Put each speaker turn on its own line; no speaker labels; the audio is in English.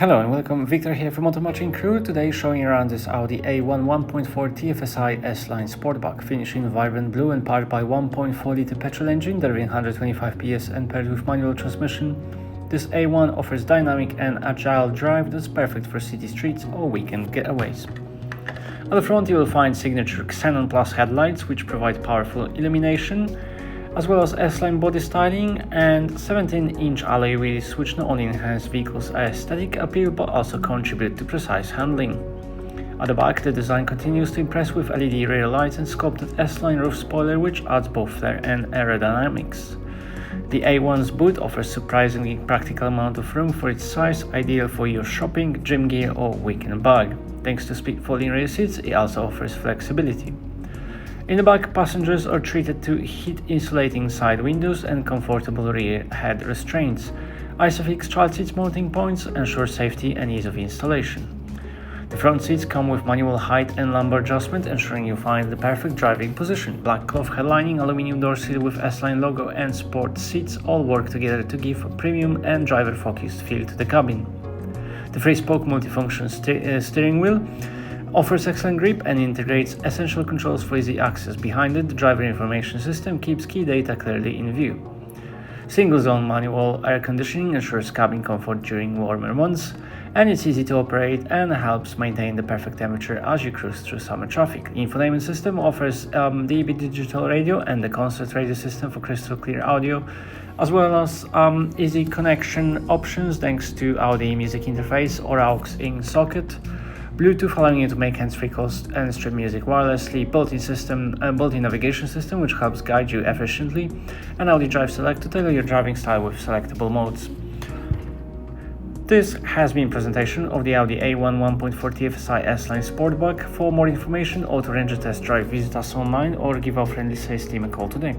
Hello and welcome, Victor here from Automotive Crewe. Today showing around this Audi A1 1.4 TFSI S-Line Sportback, finished in vibrant blue and powered by 1.4 litre petrol engine delivering 125 PS and paired with manual transmission. This A1 offers dynamic and agile drive that's perfect for city streets or weekend getaways. At the front you will find signature Xenon Plus headlights which provide powerful illumination, as well as S-Line body styling and 17-inch alloy wheels which not only enhance vehicle's aesthetic appeal but also contribute to precise handling. At the back, the design continues to impress with LED rear lights and sculpted S-Line roof spoiler which adds both flair and aerodynamics. The A1's boot offers surprisingly practical amount of room for its size, ideal for your shopping, gym gear or weekend bag. Thanks to split folding rear seats, it also offers flexibility. In the back, passengers are treated to heat-insulating side windows and comfortable rear head restraints. Isofix child seats mounting points ensure safety and ease of installation. The front seats come with manual height and lumbar adjustment, ensuring you find the perfect driving position. Black cloth headlining, aluminium door seal with S-Line logo and sport seats all work together to give a premium and driver-focused feel to the cabin. The 3-spoke multifunction steering wheel offers excellent grip and integrates essential controls for easy access. Behind it, the driver information system keeps key data clearly in view. Single-zone manual air conditioning ensures cabin comfort during warmer months, and it's easy to operate and helps maintain the perfect temperature as you cruise through summer traffic. The infotainment system offers DAB digital radio and the concert radio system for crystal clear audio, as well as easy connection options thanks to Audi music interface or aux-in socket, Bluetooth allowing you to make hands-free calls and stream music wirelessly, built-in navigation system which helps guide you efficiently, and Audi Drive Select to tailor your driving style with selectable modes. This has been a presentation of the Audi A1 1.4 TFSI S-Line Sportback. For more information or to arrange a test drive, visit us online or give our friendly sales team a call today.